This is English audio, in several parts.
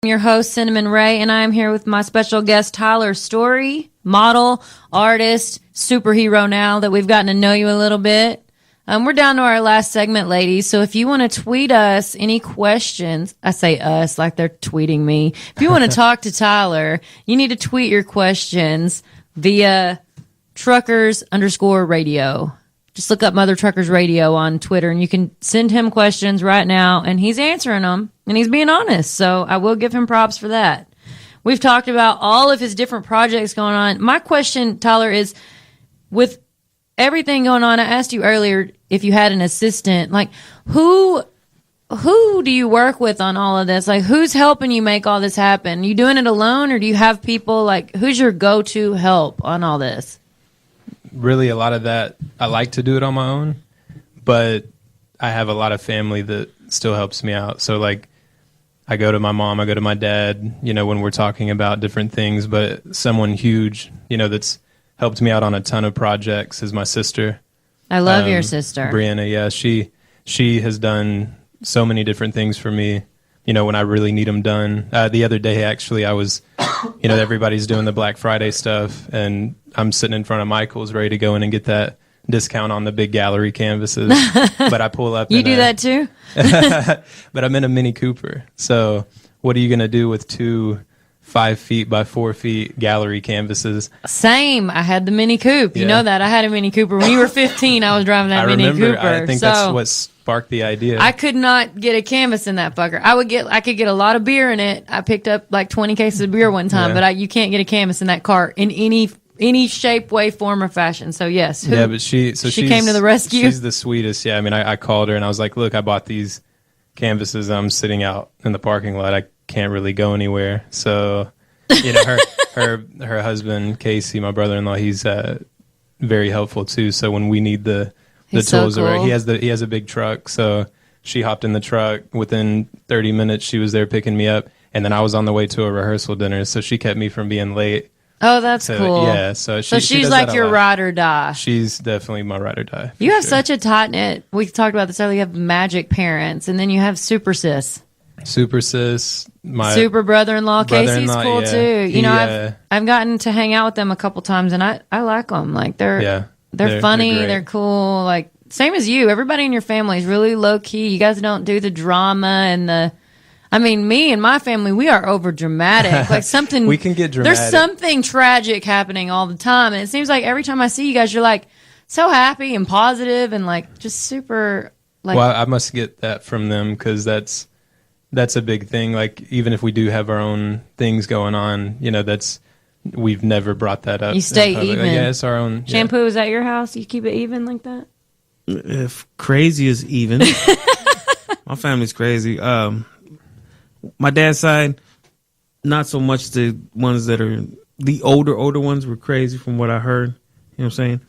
I'm your host, Cinnamon Ray, and I am here with my special guest, Tyler Story, model, artist, superhero now that we've gotten to know you a little bit. We're down to our last segment, ladies, so if you want to tweet us any questions, I say us like they're tweeting me. If you want to talk to Tyler, you need to tweet your questions via truckers_radio. Just look up Mother Truckers Radio on Twitter, and you can send him questions right now, and he's answering them, and he's being honest, so I will give him props for that. We've talked about all of his different projects going on. My question, Tyler, is with everything going on, I asked you earlier if you had an assistant. Like, who do you work with on all of this? Like, who's helping you make all this happen? Are you doing it alone, or do you have people, like, who's your go-to help on all this? Really, a lot of that, I like to do it on my own, but I have a lot of family that still helps me out. So, like, I go to my mom, I go to my dad, when we're talking about different things, but someone huge, that's helped me out on a ton of projects is my sister. I love your sister. Brianna, yeah. She has done so many different things for me, when I really need them done. The other day, actually, I was, everybody's doing the Black Friday stuff, and I'm sitting in front of Michael's ready to go in and get that discount on the big gallery canvases. But I pull up. You do that too? But I'm in a Mini Cooper. So what are you going to do with 2 5 feet by 4 feet gallery canvases? Same. I had the Mini Coupe. You know that. I had a Mini Cooper. When you were 15, I was driving that Mini Cooper. I think that's what sparked the idea. I could not get a canvas in that fucker. I could get a lot of beer in it. I picked up like 20 cases of beer one time, but you can't get a canvas in that car in any shape, way, form, or fashion. So yes. But she came to the rescue. She's the sweetest. Yeah. I mean, I called her and I was like, look, I bought these canvases. I'm sitting out in the parking lot. I can't really go anywhere. So, her husband, Casey, my brother-in-law, he's very helpful too. So when we need the tools, so cool. he has a big truck. So she hopped in the truck. Within 30 minutes, she was there picking me up. And then I was on the way to a rehearsal dinner. So she kept me from being late. Oh, that's cool. Yeah, so she's like your ride or die. She's definitely my ride or die. You have such a tight knit. We talked about this earlier. You have magic parents, and then you have super sis. Super sis, my super brother-in-law. Casey's cool too. I've gotten to hang out with them a couple times, and I like them. Like they're funny. They're cool. Like same as you. Everybody in your family is really low key. You guys don't do the drama and the. I mean, me and my family, we are over dramatic. Like something we can get dramatic. There's something tragic happening all the time, and it seems like every time I see you guys, you're like so happy and positive and like just super. Like, well, I must get that from them because that's a big thing. Like even if we do have our own things going on, we've never brought that up. You stay even. Yeah, it's our own shampoo. Is at your house? You keep it even like that? If crazy is even, my family's crazy. My dad's side, not so much the ones that are the older ones were crazy from what I heard. You know what I'm saying?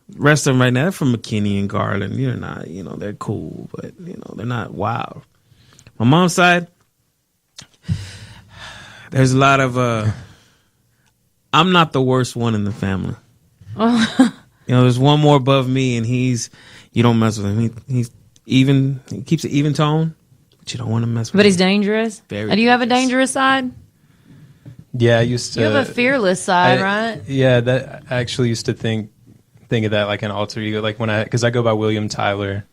The rest of them right now, they're from McKinney and Garland. You're not, they're cool, but, they're not wild. My mom's side, there's a lot of, I'm not the worst one in the family. There's one more above me, and you don't mess with him. He's even, he keeps an even tone. But you don't want to mess with him. But he's dangerous? Very Do you have a dangerous side? Yeah, I used to. You have a fearless side, right? Yeah, that I actually used to think of that like an alter ego. Like because I go by William Tyler.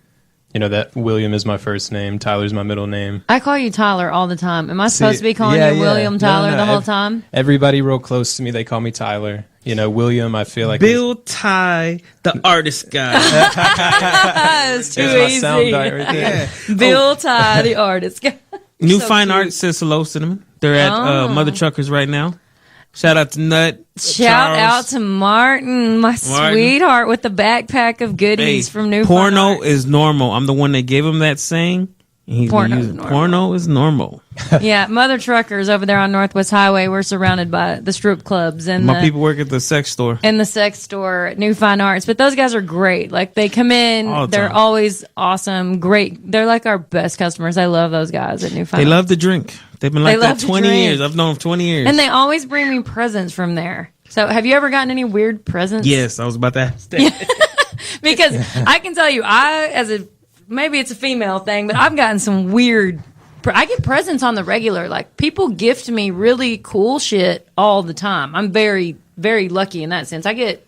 That William is my first name. Tyler's my middle name. I call you Tyler all the time. Am I supposed to be calling you William Tyler the whole time? Everybody real close to me, they call me Tyler. William, I feel like Bill Ty, the artist guy. It's too easy. My soundbite right there. Bill Ty, the artist guy. New Fine Art says hello, Cinnamon. They're at Mother Truckers right now. Shout out to Nut. Shout out to Martin, my sweetheart, with the backpack of goodies from New Fine Art. Porno is normal. I'm the one that gave him that saying. Porno is normal. Yeah, Mother Truckers over there on Northwest Highway. We're surrounded by the strip clubs and my people work at the sex store. And the sex store, New Fine Arts. But those guys are great. Like they come in, they're always awesome, great. They're like our best customers. I love those guys at New Fine Arts. They love to drink. They've been like that 20 years. I've known them 20 years. And they always bring me presents from there. So have you ever gotten any weird presents? Yes, I was about to ask that. Because I can tell you, maybe it's a female thing, but I've gotten some weird I get presents on the regular. Like, people gift me really cool shit all the time. I'm very, very lucky in that sense. I get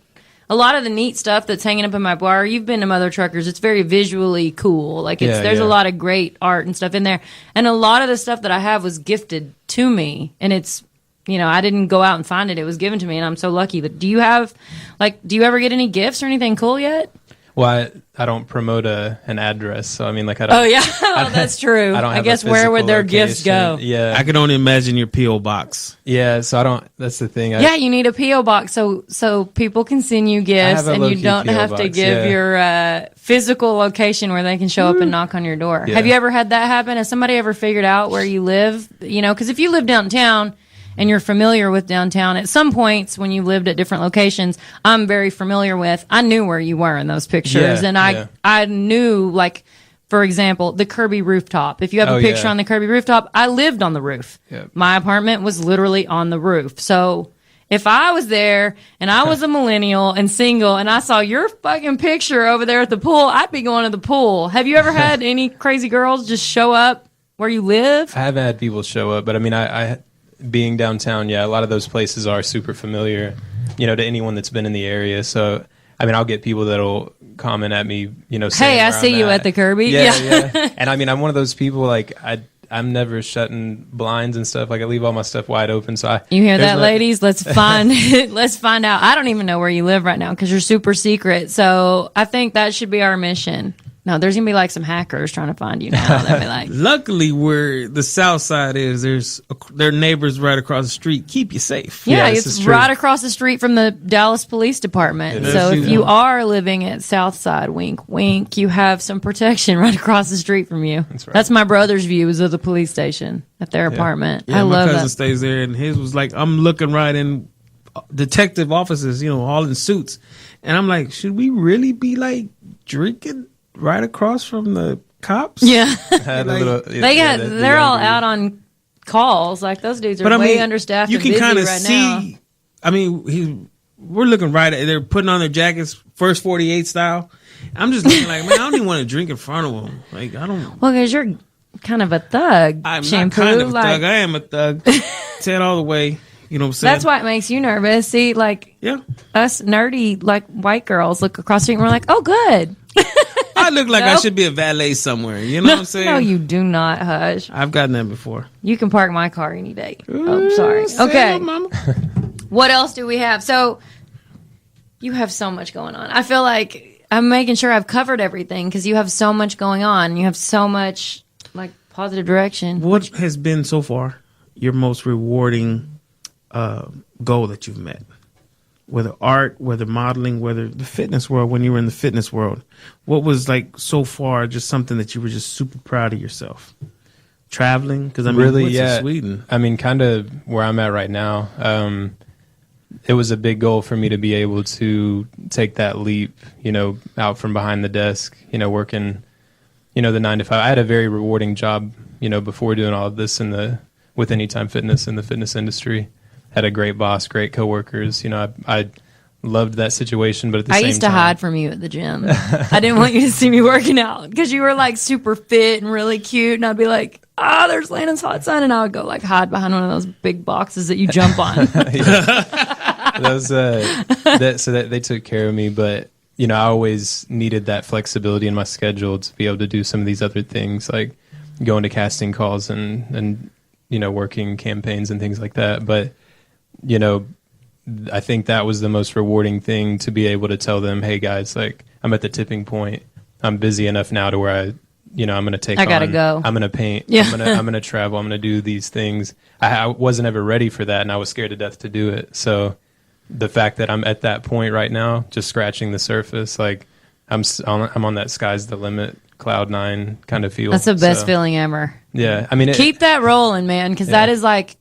a lot of the neat stuff that's hanging up in my bar. You've been to Mother Truckers. It's very visually cool. Like, there's a lot of great art and stuff in there. And a lot of the stuff that I have was gifted to me. And it's, you know, I didn't go out and find it. It was given to me, and I'm so lucky. But do you ever get any gifts or anything cool yet? Well, I don't promote an address, so I mean, like, I don't. Oh yeah, that's true. I guess where would their gifts go? Yeah, I can only imagine your PO box. Yeah, so I don't. That's the thing. Yeah, you need a PO box so people can send you gifts, and you don't have to give your physical location where they can show up and knock on your door. Yeah. Have you ever had that happen? Has somebody ever figured out where you live? You know, because if you live downtown and you're familiar with downtown, at some points when you lived at different locations, I'm very familiar with, I knew where you were in those pictures. And I knew, like, for example, the Kirby rooftop. If you have a picture on the Kirby rooftop, I lived on the roof. Yep. My apartment was literally on the roof. So if I was there and I was a millennial and single and I saw your fucking picture over there at the pool, I'd be going to the pool. Have you ever had any crazy girls just show up where you live? I haven't had people show up, but I mean, I being downtown, a lot of those places are super familiar, you know, to anyone that's been in the area. So, I mean, I'll get people that'll comment at me, you know, saying, hey, I see you at the Kirby. Yeah. And I mean, I'm one of those people, like, I'm never shutting blinds and stuff. Like, I leave all my stuff wide open. So you hear that, ladies? Let's find out. I don't even know where you live right now because you're super secret. So I think that should be our mission. No, there's gonna be like some hackers trying to find you now. They'll be like, luckily, where the south side is, their neighbors right across the street keep you safe. Yeah, it's right across the street from the Dallas Police Department. So if you are living at South Side, wink, wink, you have some protection right across the street from you. That's right. That's my brother's views of the police station at their apartment. Yeah, I love my cousin stays there, and his was like, I'm looking right in detective offices, you know, all in suits, and I'm like, should we really be like drinking right across from the cops? Yeah. They're all out on calls. Like, those dudes are way understaffed. You can kind of see now. I mean, we're looking right at, they're putting on their jackets first 48 style. I'm just looking like, man, I don't even want to drink in front of them. Like, I don't. Well, because you're kind of a thug. I'm Shampoo. not kind of a thug. I am a thug. Say it all the way. You know what I'm saying? That's why it makes you nervous. See, like, us nerdy, like, white girls look across the street and we're like, oh, good. I look like I should be a valet somewhere. You know what I'm saying? No, you do not, Hush. I've gotten that before. You can park my car any day. I'm sorry. Okay. What else do we have? So, you have so much going on. I feel like I'm making sure I've covered everything because you have so much going on. You have so much, like, positive direction. What has been so far your most rewarding goal that you've met? Whether art, whether modeling, whether the fitness world, when you were in the fitness world, what was, like, so far just something that you were just super proud of yourself? Traveling? Because I mean, really, Sweden. I mean, kind of where I'm at right now. It was a big goal for me to be able to take that leap, you know, out from behind the desk, you know, working, you know, the 9 to 5. I had a very rewarding job, you know, before doing all of this with Anytime Fitness in the fitness industry. Had a great boss, great coworkers. You know, I loved that situation, but at the same time, I used to hide from you at the gym. I didn't want you to see me working out because you were, like, super fit and really cute, and I'd be like, there's Landon's hot sun, and I would go, like, hide behind one of those big boxes that you jump on. So they took care of me, but, you know, I always needed that flexibility in my schedule to be able to do some of these other things, like going to casting calls and you know, working campaigns and things like that. But, you know, I think that was the most rewarding thing, to be able to tell them, hey guys, like, I'm at the tipping point. I'm busy enough now to where I'm going to take on. I gotta go. I'm going to paint. Yeah. I'm going to travel. I'm going to do these things. I wasn't ever ready for that, and I was scared to death to do it. So the fact that I'm at that point right now, just scratching the surface, like, I'm on that sky's the limit, cloud 9 kind of feel. That's the best feeling ever. Yeah. I mean, keep that rolling, man, because that is, like,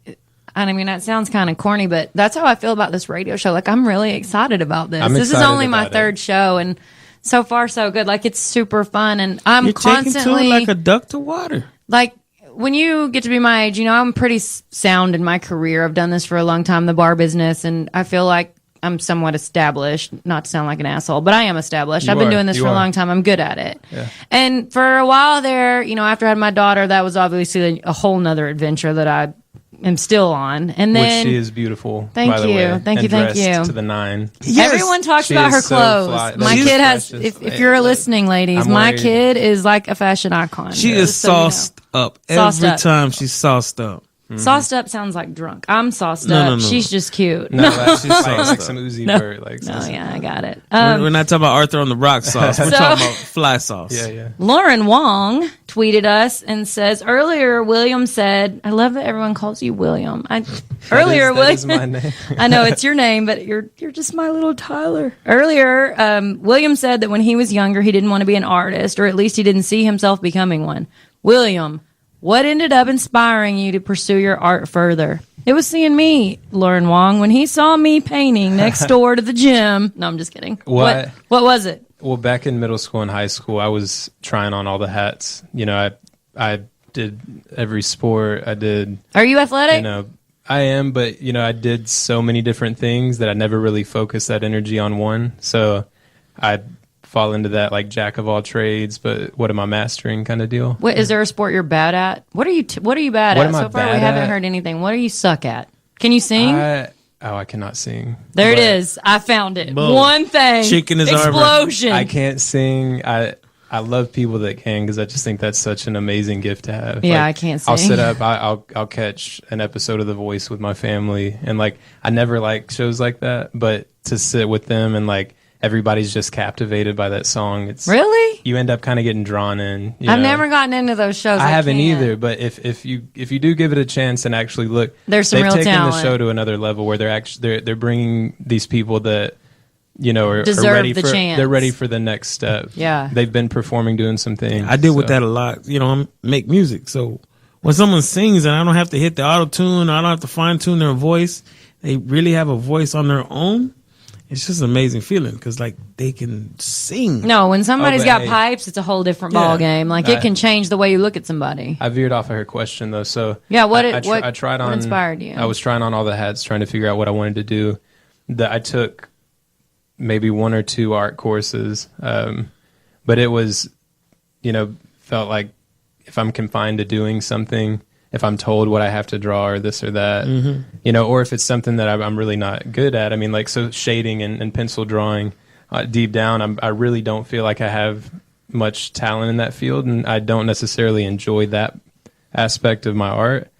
I mean, that sounds kind of corny, but that's how I feel about this radio show. Like, I'm really excited about this. This is only my third show, and so far so good. Like, it's super fun, and You're constantly taking to it like a duck to water. Like, when you get to be my age, you know, I'm pretty sound in my career. I've done this for a long time, the bar business, and I feel like I'm somewhat established, not to sound like an asshole, but I am established. You I've been are. doing this You for a are. long time. I'm good at it. Yeah. And for a while there, after I had my daughter, that was obviously a whole nother adventure that I am still on. And then Which she is beautiful. Thank by the you. way, Thank you, and thank dressed you. to the nine. Yes. everyone talks She about is her so clothes. fly. My She's kid has, precious. if you're listening, ladies, I'm my worried. kid is like a fashion icon. She is Just so you know. sauced up. Sauced Every up. time she's sauced up. Sauced up sounds like drunk. I'm sauced No, up. no, no. She's just cute. No, like, She's like, sauced like up. some Uzi Vert. Like, Oh, yeah, I got it. We're not talking about Arthur on the Rock sauce. We're So- talking about fly sauce. Yeah, yeah. Lauren Wong tweeted us and says, earlier, William said, I love that everyone calls you William. Earlier, that is my William, name. I know it's your name, but you're just my little Tyler. Earlier, William said that when he was younger, he didn't want to be an artist, or at least he didn't see himself becoming one. William, what ended up inspiring you to pursue your art further? It was seeing me, Lauren Wong, when he saw me painting next door to the gym. No, I'm just kidding. What? What was it? Well, back in middle school and high school, I was trying on all the hats. I did every sport. I did, Are you athletic? I am, but, I did so many different things that I never really focused that energy on one. So I fall into that, like, jack of all trades, but what am I mastering kind of deal. What is there a sport you're bad at? What are you bad What at? am I So far, we bad haven't at? heard anything. What do you suck at? Can you sing? I cannot sing. There it But is. I found it. Boom. One thing. Chicken is armor. explosion. I can't sing. I love people that can, because I just think that's such an amazing gift to have. Yeah, Like, I can't I'll sing. sit up. I'll catch an episode of The Voice with my family, and like I never like shows like that, but to sit with them and like everybody's just captivated by that song. It's Really? you end up kind of getting drawn in. I've never gotten into those shows. I haven't can't. either, but if you do give it a chance and actually look, There's some they've real taken talent. the show to another level where they're bringing these people that are Deserve ready the for chance. they're ready for the next step. Yeah. They've been performing, doing some things. I deal with so. that a lot. I make music. So when someone sings and I don't have to hit the auto tune, I don't have to fine tune their voice, they really have a voice on their own. It's just an amazing feeling because like they can sing. No, when somebody's but got hey. pipes, it's a whole different Yeah. ball game. Like it can change the way you look at somebody. I veered off of her question though. So Yeah, what I tried on. inspired you? I was trying on all the hats, trying to figure out what I wanted to do. That I took maybe one or two art courses, but it was, felt like if I'm confined to doing something, if I'm told what I have to draw or this or that, or if it's something that I'm really not good at. I mean, like, so shading and pencil drawing, deep down, I really don't feel like I have much talent in that field, and I don't necessarily enjoy that aspect of my art.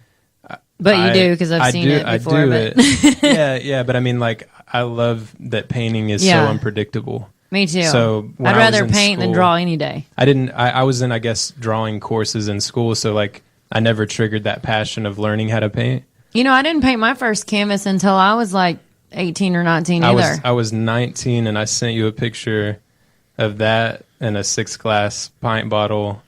But you do because I've seen it before. I do But it. Yeah, but I mean, like, I love that painting is so Yeah. unpredictable. me too. So when I'd I was rather in paint than school- draw any day. I was in, I guess, drawing courses in school, so like I never triggered that passion of learning how to paint. I didn't paint my first canvas until I was like 18 or 19 either. I was 19, and I sent you a picture of that and a 6th glass pint bottle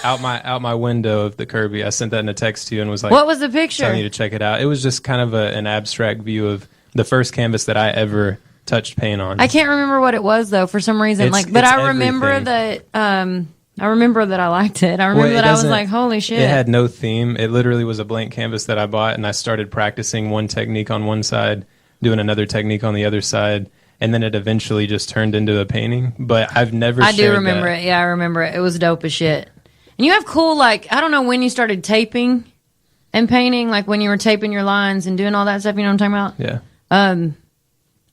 out my window of the Kirby. I sent that in a text to you and was like, What was the picture? telling you to check it out. It was just kind of an abstract view of the first canvas that I ever touched paint on. I can't remember what it was though for some reason. It's- But it's I remember everything. that. I remember that I liked it. I remember Well, it that I was doesn't- like, "Holy shit!" It had no theme. It literally was a blank canvas that I bought, and I started practicing one technique on one side, doing another technique on the other side, and then it eventually just turned into a painting. But I've never I do shared remember that. it. Yeah, I remember it. It was dope as shit. And you have cool, like, I don't know when you started taping and painting, like when you were taping your lines and doing all that stuff. You know what I'm talking about? Yeah.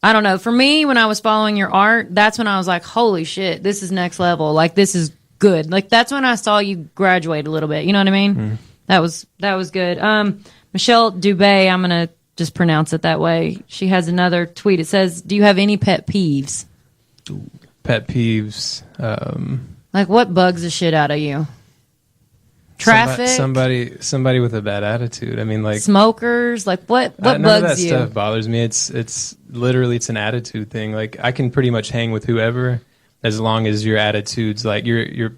I don't know. For me, when I was following your art, that's when I was like, "Holy shit, this is next level. Like, this is good." Like, that's when I saw you graduate a little bit. You know what I mean? Mm. That was good. Michelle Dubé, I'm gonna just pronounce it that way. She has another tweet. It says, "Do you have any pet peeves? Pet peeves. Like, what bugs the shit out of you? Traffic, Somebody with a bad attitude. I mean, like, smokers. Like, what none of bugs that you? stuff bothers me. It's literally, it's an attitude thing. Like, I can pretty much hang with whoever as long as your attitude's like you're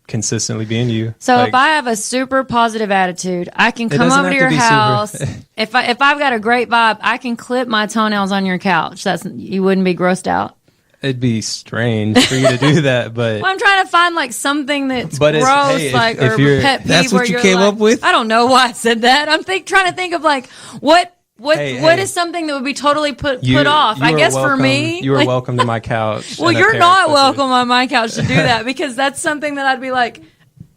consistently being you. So like, if I have a super positive attitude, I can come doesn't over to have your to be house. super. if I've got a great vibe, I can clip my toenails on your couch. You wouldn't be grossed out. it'd be strange for you to do that, but Well, I'm trying to find like something that's But it's- gross, hey, if- like if or you're- pet peeve. That's what where you you're came like- up with? I don't know why I said that. I'm trying to think of like what What Hey, what hey. is something that would be totally put off? You I are guess for welcome- me, you are like- welcome to my couch. Well, and a you're pair of not clippers. welcome on my couch to do that because that's something that I'd be like,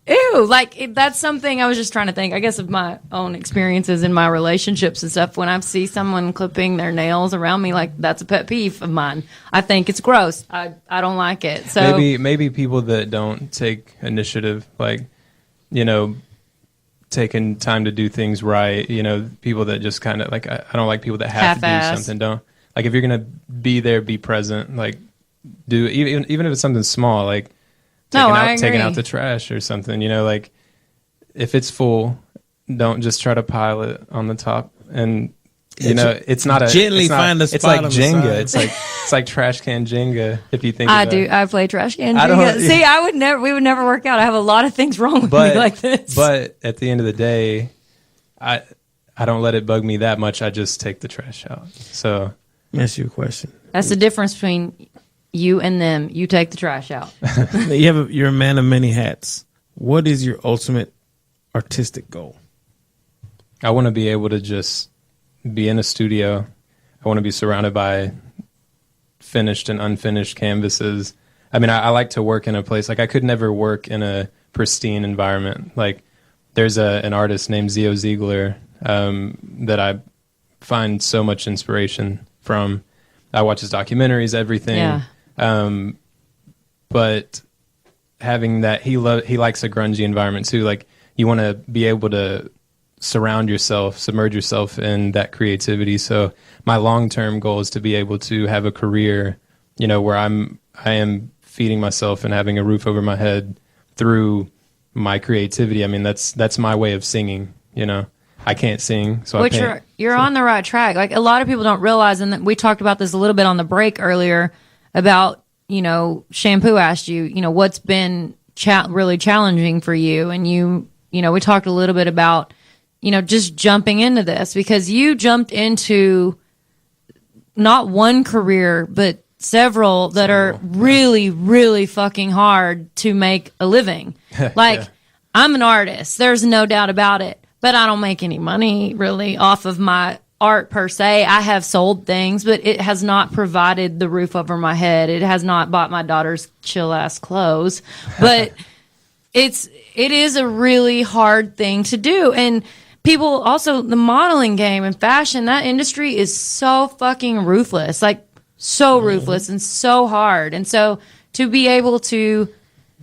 ew. Like that's something I was just trying to think. I guess of my own experiences in my relationships and stuff. When I see someone clipping their nails around me, like that's a pet peeve of mine. I think it's gross. I don't like it. So Maybe people that don't take initiative, like, you know, taking time to do things right, you know, people that just kind of like, I don't like people that have to do Half-ass. something. Don't, like, if you're gonna be there, be present. Like, do even if it's something small, like I taking agree. out the trash or something, you know, like if it's full, don't just try to pile it on the top. And you know, it's not a Gently it's not, find a it's spot like on the Jenga. side. It's like trash can Jenga. If you think I about do. it. I play trash can. I don't- Jenga. See, I would never. We would never work out. I have a lot of things wrong with me like this. But at the end of the day, I don't let it bug me that much. I just take the trash out. So Let me ask you a question. That's the difference between you and them. You take the trash out. You're a man of many hats. What is your ultimate artistic goal? I want to be able to just be in a studio. I want to be surrounded by finished and unfinished canvases. I mean, I like to work in a place, like I could never work in a pristine environment. Like there's an artist named Zio Ziegler that I find so much inspiration from. I watch his documentaries, everything. Yeah. But having that, he likes a grungy environment too. Like you want to be able to submerge yourself in that creativity. So my long-term goal is to be able to have a career, you know, where I am feeding myself and having a roof over my head through my creativity. I mean, that's my way of singing, you know. I can't sing, so Which I paint. you're on the right track. Like a lot of people don't realize, and we talked about this a little bit on the break earlier about, you know, Shampoo asked you, you know, what's been really challenging for you, and you know, we talked a little bit about, you know, just jumping into this because you jumped into not one career, but several that are really, really fucking hard to make a living. Like, Yeah. I'm an artist. There's no doubt about it. But I don't make any money really off of my art per se. I have sold things, but it has not provided the roof over my head. It has not bought my daughter's chill ass clothes. But it is a really hard thing to do. And people also, the modeling game and fashion, that industry is so fucking ruthless. Like so ruthless and so hard. And so to be able to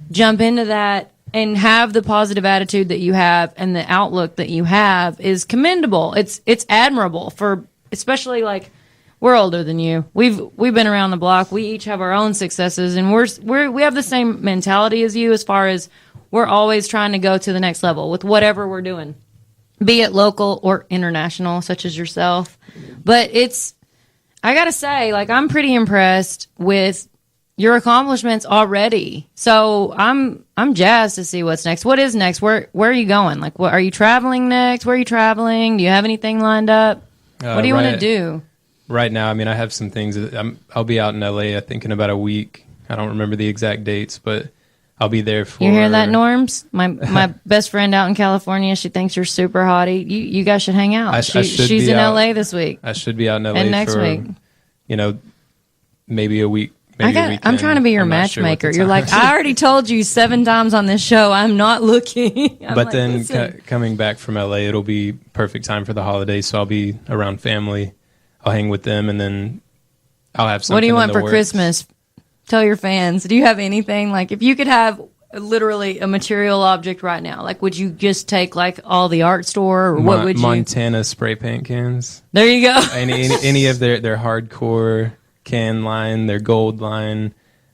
jump into that and have the positive attitude that you have and the outlook that you have is commendable. It's admirable for, especially like we're older than you. We've been around the block. We each have our own successes, and we have the same mentality as you as far as we're always trying to go to the next level with whatever we're doing, be it local or international, such as yourself. But I gotta say, like, I'm pretty impressed with your accomplishments already. So I'm jazzed to see what's next. What is next? Where are you going? Like, what are you traveling next? Where are you traveling? Do you have anything lined up? What do you want to do? Right now, I mean, I have some things. I'll be out in LA, I think, in about a week. I don't remember the exact dates, but I'll be there for... You hear that, Norms? My best friend out in California, she thinks you're super hottie. You guys should hang out. I should She's be in out. LA this week. I should be out in LA And next for, week. you know, maybe a week. Maybe a weekend. I'm trying to be your I'm not sure what matchmaker. the You're time like, I already told you 7 times on this show, I'm not looking. I'm but like, then listen. coming back from LA, it'll be perfect time for the holidays. So I'll be around family. I'll hang with them, and then I'll have something. What do you in want the for works. Christmas? Tell your fans. Do you have anything? Like, if you could have literally a material object right now, like, would you just take like all the art store, or what would you? Montana spray paint cans. There you go. any of their hardcore can line, their gold line,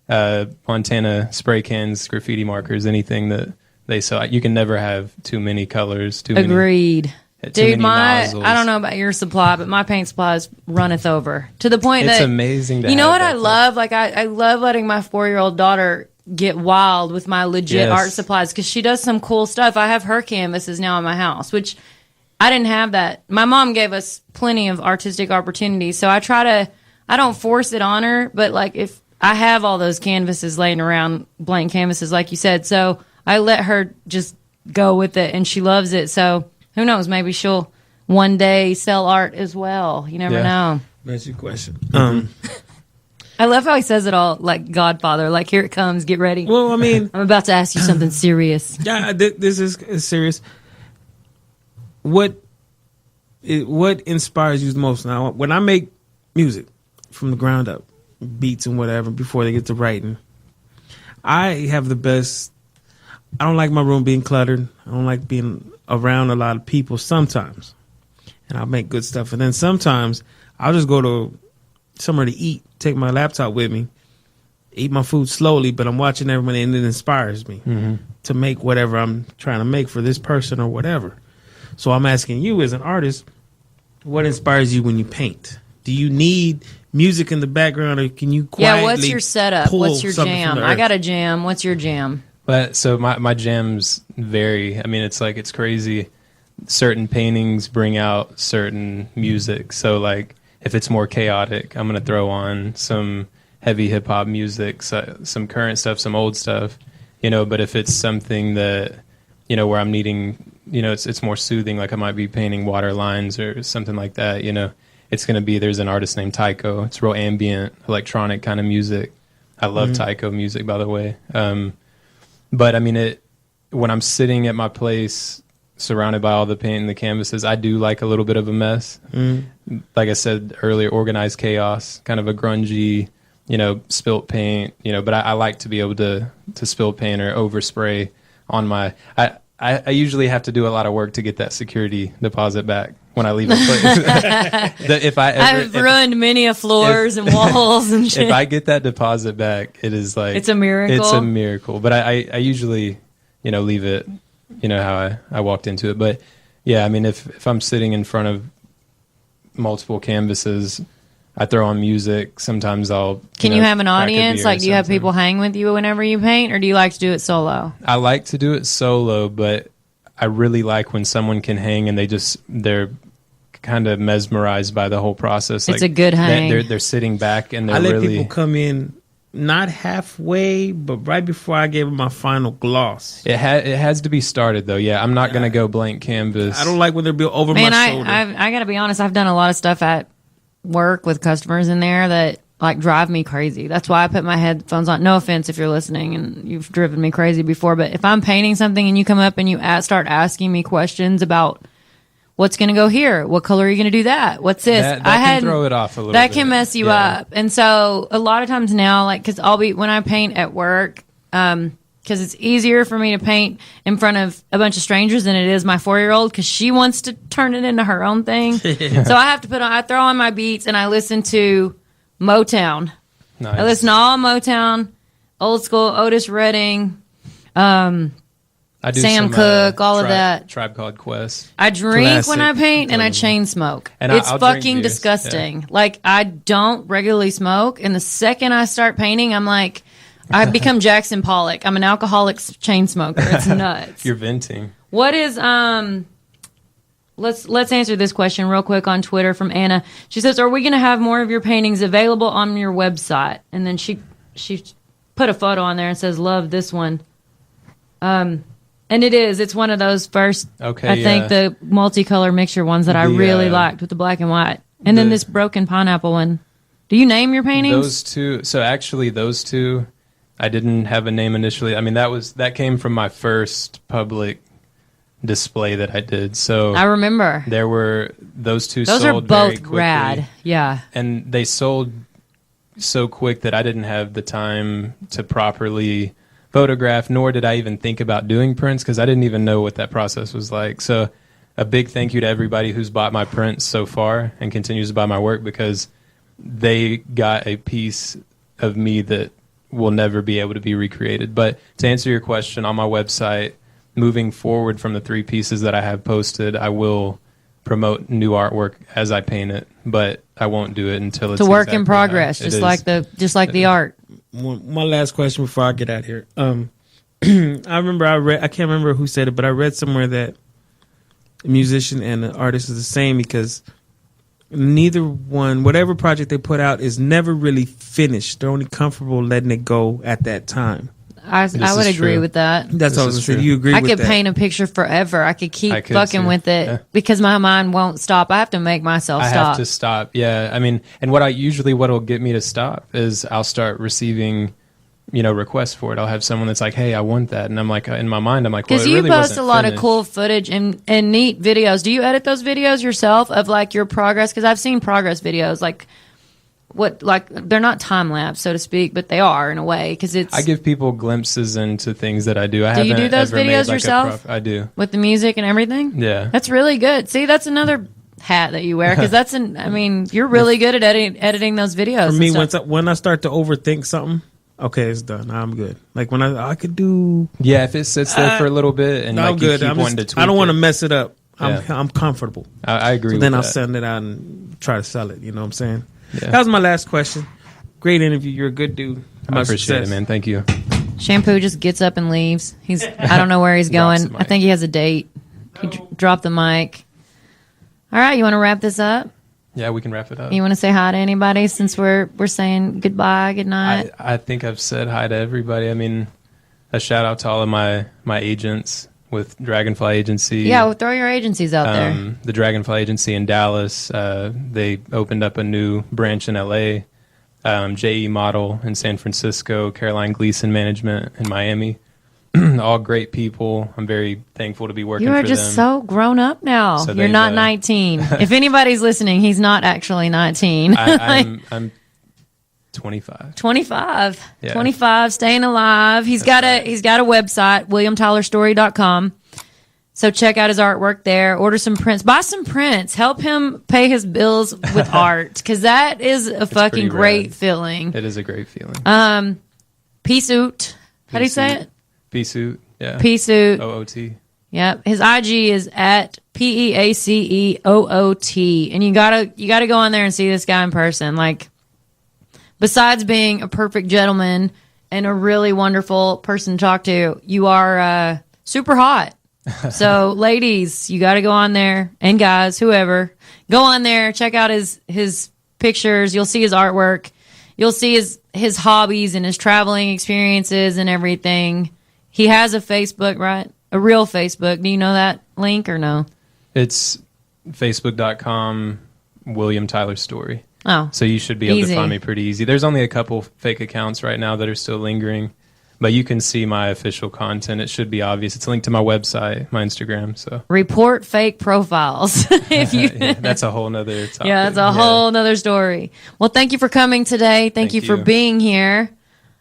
Montana spray cans, graffiti markers, anything that they sell. You can never have too many colors. Agreed. Too Dude, many nozzles. I don't know about your supply, but my paint supply runneth over to the point It's that amazing to you know have what I that love? Like, I love letting my 4-year-old daughter get wild with my legit Yes. art supplies because she does some cool stuff. I have her canvases now in my house, which I didn't have that. My mom gave us plenty of artistic opportunities, so I don't force it on her, but like if I have all those canvases laying around, blank canvases, like you said, so I let her just go with it, and she loves it. So who knows? Maybe she'll one day sell art as well. You never know. That's your question. I love how he says it all like Godfather. Like, here it comes. Get ready. Well, I mean, I'm about to ask you something serious. yeah, this is serious. What inspires you the most? Now, when I make music from the ground up, beats and whatever, before they get to writing, I have the best. I don't like my room being cluttered. I don't like being around a lot of people sometimes. And I'll make good stuff. And then sometimes I'll just go to somewhere to eat, take my laptop with me, eat my food slowly, but I'm watching everybody, and it inspires me to make whatever I'm trying to make for this person or whatever. So I'm asking you as an artist, what inspires you when you paint? Do you need music in the background, or can you quietly what's your setup? What's your jam? I got a jam. What's your jam? But so my jams vary. I mean, it's crazy. Certain paintings bring out certain music. So like if it's more chaotic, I'm gonna throw on some heavy hip hop music, some current stuff, some old stuff, But if it's something that where I'm needing, it's more soothing. Like I might be painting water lines or something like that. It's gonna be. There's an artist named Tycho. It's real ambient, electronic kind of music. I love Tycho music, by the way. But I mean, when I'm sitting at my place, surrounded by all the paint and the canvases, I do like a little bit of a mess. Like I said earlier, organized chaos, kind of a grungy, spilt paint, but I like to be able to spill paint or overspray on my, I usually have to do a lot of work to get that security deposit back when I leave a place. I've ruined many of floors and walls and shit. If I get that deposit back, it is like, it's a miracle. It's a miracle. But I usually, leave it, how I walked into it. But yeah, I mean, if I'm sitting in front of multiple canvases, I throw on music. Sometimes I'll. Can you have an audience? Like, do you have people hang with you whenever you paint, or do you like to do it solo? I like to do it solo, but I really like when someone can hang and they're kind of mesmerized by the whole process. It's like, a good hang. They're sitting back and they're I let really. People come in not halfway, but right before I gave them my final gloss. It has to be started though. Yeah, I'm not gonna go blank canvas. I don't like when they're built over my shoulder. I gotta be honest. I've done a lot of stuff at work with customers in there that like drive me crazy. That's why I put my headphones on. No offense if you're listening and you've driven me crazy before, but if I'm painting something and you come up and you start asking me questions about what's going to go here, what color are you going to do that, what's this, that can throw it off a little bit. That can mess you up. And so a lot of times now, like, because when I paint at work, because it's easier for me to paint in front of a bunch of strangers than it is my 4-year-old, because she wants to turn it into her own thing. So I have to I throw on my beats and I listen to Motown. Nice. I listen to all Motown, old school, Otis Redding, I do Sam Cooke, all of that. Tribe Called Quest. I drink Classic. when I paint and I chain smoke. And it's I'll drink fucking beers. disgusting. Yeah. Like, I don't regularly smoke, and the second I start painting, I'm like, I become Jackson Pollock. I'm an alcoholic chain smoker. It's nuts. You're venting. What is Let's answer this question real quick on Twitter from Anna. She says, "Are we going to have more of your paintings available on your website?" And then she put a photo on there and says, "Love this one." And it is. It's one of those first. Okay, I think the multicolor mixture ones that I really liked with the black and white, and then this broken pineapple one. Do you name your paintings? Those two. So actually, those two, I didn't have a name initially. I mean, that came from my first public display that I did. So I remember there were those two. Those sold are very both quickly, rad. Yeah, and they sold so quick that I didn't have the time to properly photograph, nor did I even think about doing prints because I didn't even know what that process was like. So a big thank you to everybody who's bought my prints so far and continues to buy my work, because they got a piece of me that will never be able to be recreated. But to answer your question, on my website, moving forward from the 3 pieces that I have posted, I will promote new artwork as I paint it, but I won't do it until it's a work in progress, just like the art. My last question before I get out here. I remember I can't remember who said it, but I read somewhere that a musician and an artist is the same, because neither one, whatever project they put out, is never really finished. They're only comfortable letting it go at that time. I would is agree true. with that. That's all I was is going to say. true. You agree I with could that? paint a picture forever. I could keep I could fucking too. with it Yeah. because my mind won't stop. I have to make myself I stop. have to stop. Yeah. I mean, and what'll get me to stop is I'll start receiving, requests for it. I'll have someone that's like, "Hey, I want that," and I'm like, in my mind, I'm like, "Well, Because it you really post wasn't a lot finished. of cool footage and neat videos. Do you edit those videos yourself of like your progress? Because I've seen progress videos like they're not time lapse so to speak, but they are in a way because it's I give people glimpses into things that I do. Do you do those videos yourself? I do. with the music and everything. Yeah. That's really good. See, that's another hat that you wear because you're really good at editing those videos. For me, and stuff. when I start to overthink something, okay, it's done. I'm good. Like when I could do, Yeah, if it sits there for a little bit and I'm like good. you keep wanting to tweak I don't want to it. mess it up. Yeah. I'm comfortable. I agree So with then that. I'll send it out and try to sell it. You know what I'm saying? Yeah. That was my last question. Great interview. You're a good dude. I Much appreciate success. it, man. Thank you. Shampoo just gets up and leaves. I don't know where he's Drops going. the I mic. think he has a date. He dropped the mic. All right, you want to wrap this up? Yeah, we can wrap it up. You want to say hi to anybody since we're saying goodbye, good night? I think I've said hi to everybody. I mean, a shout out to all of my agents with Dragonfly Agency. Yeah, well, throw your agencies out there. The Dragonfly Agency in Dallas. They opened up a new branch in LA. JE Model in San Francisco. Caroline Gleason Management in Miami. All great people. I'm very thankful to be working You for are just them. so grown up now. So You're they've, not 19. If anybody's listening, he's not actually 19. I'm 25. 25. Yeah. 25, staying alive. He's got a website, williamtylerstory.com. So check out his artwork there. Order some prints. Buy some prints. Help him pay his bills with art because that is a fucking pretty great rad. feeling. It is a great feeling. Peaceoot. How do you say it? Peaceoot. Yeah. Peaceoot. OOT. Yep. His IG is at PEACEOOT. And you gotta go on there and see this guy in person. Like, besides being a perfect gentleman and a really wonderful person to talk to, you are super hot. So, ladies, you got to go on there, and guys, whoever, go on there, check out his pictures. You'll see his artwork. You'll see his hobbies and his traveling experiences and everything. He has a Facebook, right? A real Facebook. Do you know that link or no? It's facebook.com William Tyler Story. Oh, So you should be able Easy. to find me pretty easy. There's only a couple fake accounts right now that are still lingering, but you can see my official content. It should be obvious. It's linked to my website, my Instagram. So report fake profiles. If you, yeah, that's a whole nother topic. yeah, that's a whole nother story. Well, thank you for coming today. Thank you for you. being here.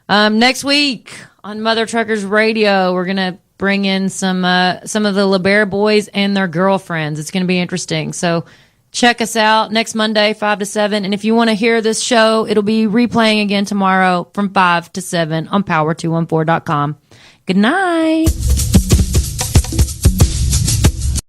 Next week on Mother Truckers Radio, we're gonna bring in some of the LeBaire boys and their girlfriends. It's gonna be interesting. So check us out next Monday, 5 to 7. And if you want to hear this show, it'll be replaying again tomorrow from 5 to 7 on power214.com. Good night.